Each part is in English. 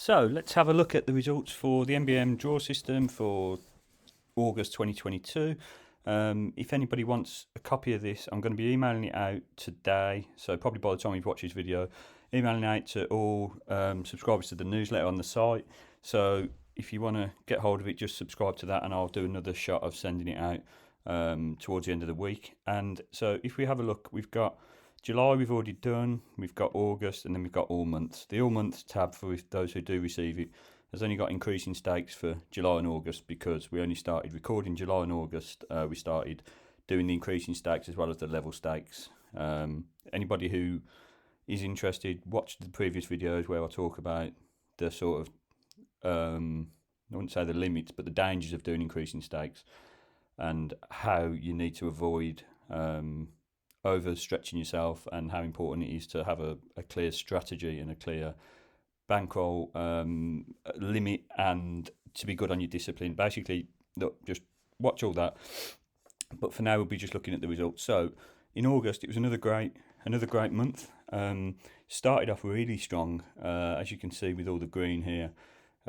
So let's have a look at the results for the MBM draw system for August 2022. If anybody wants a copy of this, I'm going to be emailing it out today. So probably by the time you've watched this video, emailing it out to all subscribers to the newsletter on the site. So if you want to get hold of it, just subscribe to that, and I'll do another shot of sending it out towards the end of the week. And so if we have a look, we've got July we've already done, we've got August, and then we've got all months. The all months tab, for those who do receive it, has only got increasing stakes for July and August because we only started recording July and August. We started doing the increasing stakes as well as the level stakes. Anybody who is interested, watch the previous videos where I talk about the sort of, I wouldn't say the limits, but the dangers of doing increasing stakes and how you need to avoid overstretching yourself, and how important it is to have a clear strategy and a clear bankroll limit, and to be good on your discipline. Basically, look, just watch all that. But for now, we'll be just looking at the results. So in August, it was another great month. Started off really strong, as you can see with all the green here.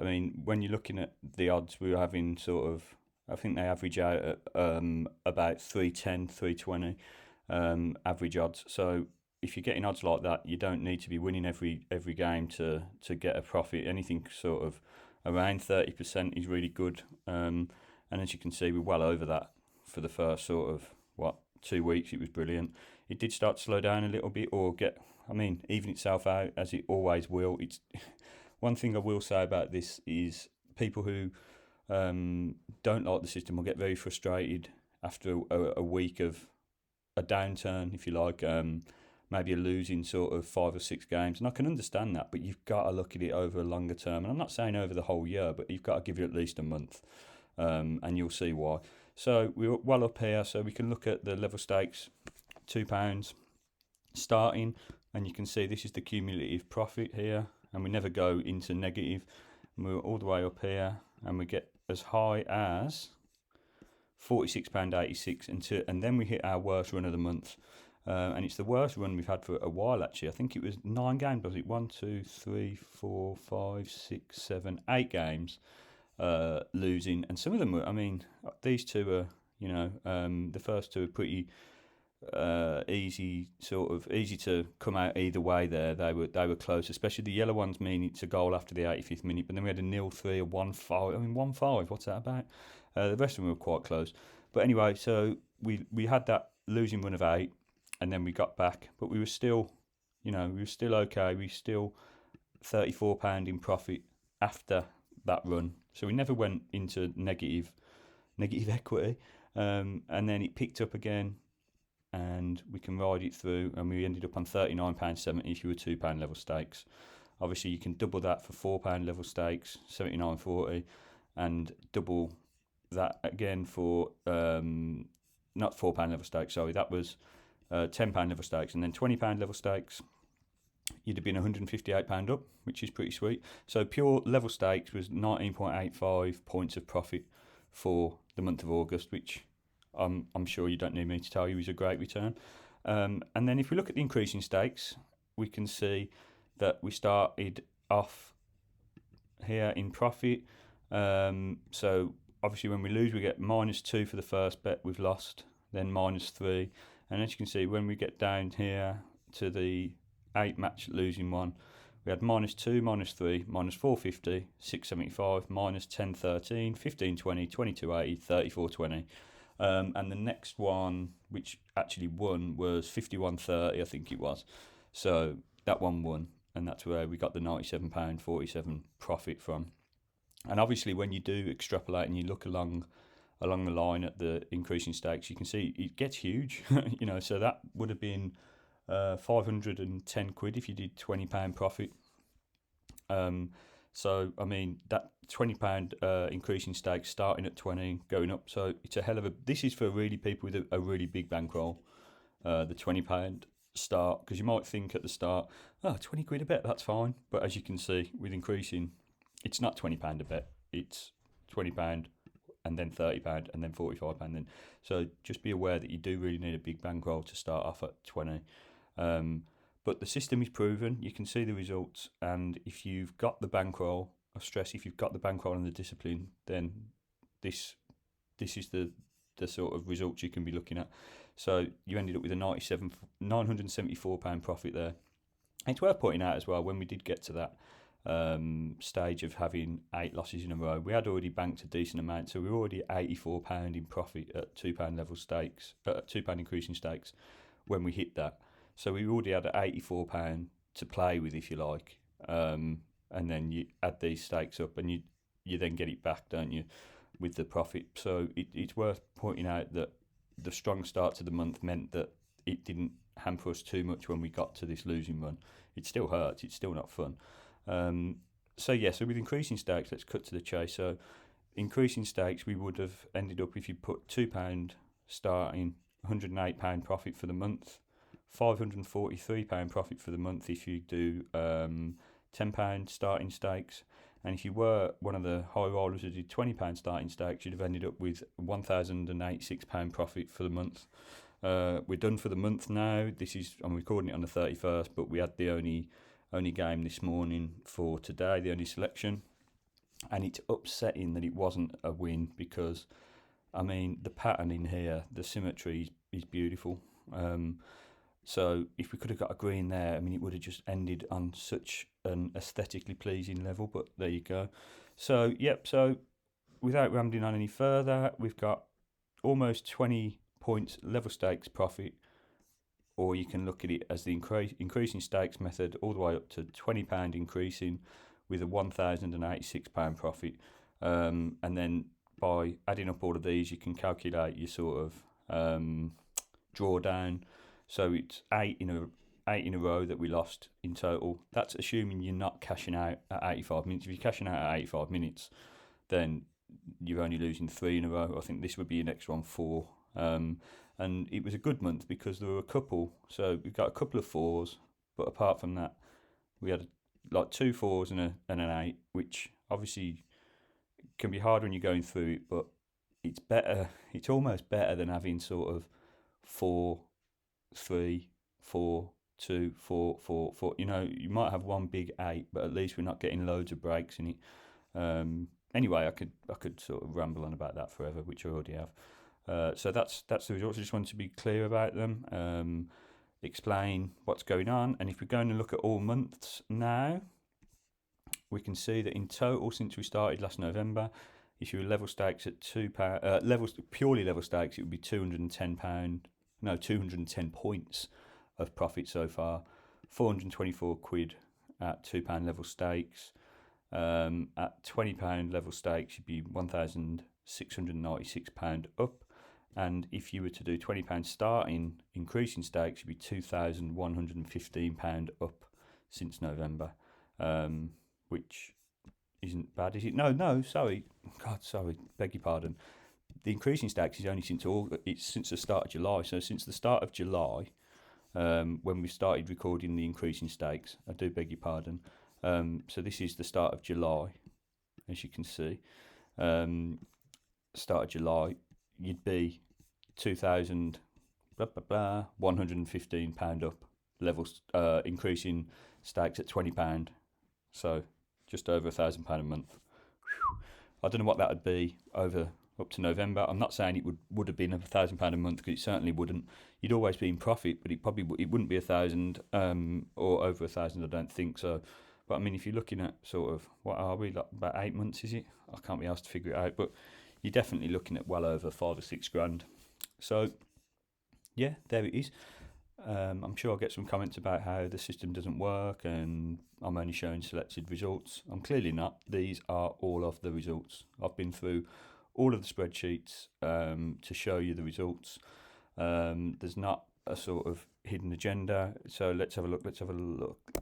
I mean, when you're looking at the odds, we were having sort of, I think they average out at about 310, 320 average odds. So if you're getting odds like that, you don't need to be winning every game to get a profit. Anything sort of around 30% is really good. And as you can see, we're well over that for the first sort of 2 weeks. It was brilliant. It did start to slow down a little bit, or even itself out, as it always will. It's one thing I will say about this is people who don't like the system will get very frustrated after a week of a downturn, if you like, maybe a losing sort of 5 or 6 games. And I can understand that, but you've got to look at it over a longer term. And I'm not saying over the whole year, but you've got to give it at least a month, and you'll see why. So we're well up here, so we can look at the level stakes, £2 starting, and you can see this is the cumulative profit here, and we never go into negative. And we're all the way up here, and we get as high as £46.86, and then we hit our worst run of the month, and it's the worst run we've had for a while. Actually, I think it was 9 games. Was it 1, 2, 3, 4, 5, 6, 7, 8 games losing? And some of them were, I mean, these two are, the first two are pretty easy to come out either way. There they were close, especially the yellow ones, mean it's a goal after the 85th minute, but then we had a 0-3, a 1-5. I mean, 1-5, what's that about? The rest of them were quite close. But anyway, so we had that losing run of 8, and then we got back, but we were still okay. We still £34 in profit after that run. So we never went into negative equity, and then it picked up again, and we can ride it through, and we ended up on £39.70 if you were £2 level stakes. Obviously, you can double that for £4 level stakes, £79.40, and double that again for not £4 level stakes. Sorry, that was £10 level stakes, and then £20 level stakes. You'd have been £158 up, which is pretty sweet. So pure level stakes was 19.85 points of profit for the month of August, which I'm sure you don't need me to tell you is a great return. And then if we look at the increasing stakes, we can see that we started off here in profit. So obviously when we lose, we get -2 for the first bet we've lost, then -3. And as you can see, when we get down here to the 8-match losing one, we had -2, -3, -450, 675, -1013, 1520, 2280, 3420. And the next one, which actually won, was 5130, I think it was. So that one won, and that's where we got the £97.47 profit from. And obviously, when you do extrapolate and you look along the line at the increasing stakes, you can see it gets huge. So that would have been £510 if you did £20 profit. So I mean, that £20 increasing stakes starting at 20, going up. So it's a hell of a. This is for really people with a really big bankroll. The £20 start, because you might think at the start, £20 a bet, that's fine. But as you can see, with increasing, it's not £20 a bet. It's £20 and then £30 and then £45 then. So just be aware that you do really need a big bankroll to start off at 20. But the system is proven. You can see the results, and if you've got the bankroll, I stress, if you've got the bankroll and the discipline, then this is the sort of results you can be looking at. So you ended up with a £974 profit there. And it's worth pointing out as well, when we did get to that stage of having 8 losses in a row, we had already banked a decent amount, so we were already at £84 in profit at £2 level stakes, £2 increasing stakes when we hit that. So we already had £84 to play with, if you like, and then you add these stakes up, and you then get it back, don't you, with the profit. So it's worth pointing out that the strong start to the month meant that it didn't hamper us too much when we got to this losing run. It still hurts. It's still not fun. So with increasing stakes, let's cut to the chase. So increasing stakes, we would have ended up, if you put £2 starting, £108 profit for the month, £543 profit for the month if you do £10 starting stakes. And if you were one of the high rollers who did £20 starting stakes, you'd have ended up with £1,086 profit for the month. We're done for the month now. I'm recording it on the 31st, but we had the only game this morning for today, the only selection. And it's upsetting that it wasn't a win, because, I mean, the pattern in here, the symmetry is beautiful. So if we could have got a green there, I mean, it would have just ended on such an aesthetically pleasing level, but there you go. So without rambling on any further, we've got almost 20 points level stakes profit, or you can look at it as the increasing stakes method, all the way up to £20 increasing with a £1,086 profit. And then by adding up all of these, you can calculate your sort of drawdown. So it's 8 in a row that we lost in total. That's assuming you're not cashing out at 85 minutes. If you're cashing out at 85 minutes, then you're only losing 3 in a row. I think this would be your next one, 4. And it was a good month because there were a couple. So we got a couple of 4s, but apart from that, we had like 2 4s and an 8, which obviously can be hard when you're going through it, but it's better. It's almost better than having sort of 4, 3, 4, 2, 4, 4, 4. You know, you might have one big 8, but at least we're not getting loads of breaks in it. Anyway, I could sort of ramble on about that forever, which I already have. So that's the results. I just wanted to be clear about them, explain what's going on. And if we're going to look at all months now, we can see that in total, since we started last November, if you were level stakes at £2, purely level stakes, it would be £210. No, 210 points of profit so far. 424 quid at £2 level stakes. At £20 level stakes, you'd be £1,696 up. And if you were to do £20 starting increasing stakes, you'd be £2,115 up since November, which isn't bad, is it? No, sorry. God, sorry, beg your pardon. The increasing stakes is only since the start of July. So since the start of July, when we started recording the increasing stakes, I do beg your pardon. So this is the start of July, as you can see. Start of July, you'd be £2,115 up. Levels increasing stakes at £20. So just over £1,000 a month. Whew. I don't know what that would be up to November. I'm not saying it would have been £1,000 a month, because it certainly wouldn't. You'd always be in profit, but it wouldn't be 1,000 or over 1,000. I don't think so. But I mean, if you're looking at sort of, what are we, like about 8 months? Is it? I can't be asked to figure it out, but you're definitely looking at well over 5 or 6 grand. So yeah, there it is. I'm sure I'll get some comments about how the system doesn't work and I'm only showing selected results. I'm clearly not. These are all of the results. I've been through all of the spreadsheets to show you the results. There's not a sort of hidden agenda. So let's have a look.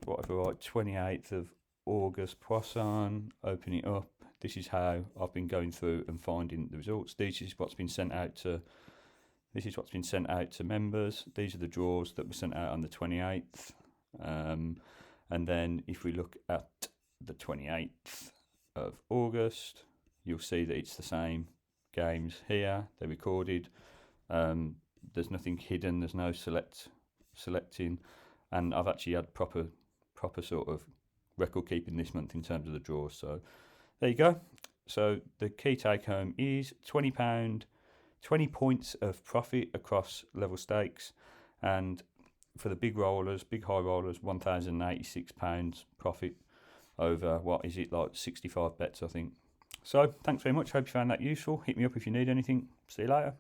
What if I write 28th of August, Poisson, open it up. This is how I've been going through and finding the results. This is what's been sent out to members. These are the draws that were sent out on the 28th. And then if we look at the 28th of August, you'll see that it's the same games here. They're recorded. There's nothing hidden. There's no selecting. and I've actually had proper sort of record keeping this month in terms of the draws. So there you go. So the key take home is £20, 20 points of profit across level stakes, and for the big rollers, big high rollers, £1,086 profit over, what is it, like 65 bets, I think. So thanks very much. Hope you found that useful. Hit me up if you need anything. See you later.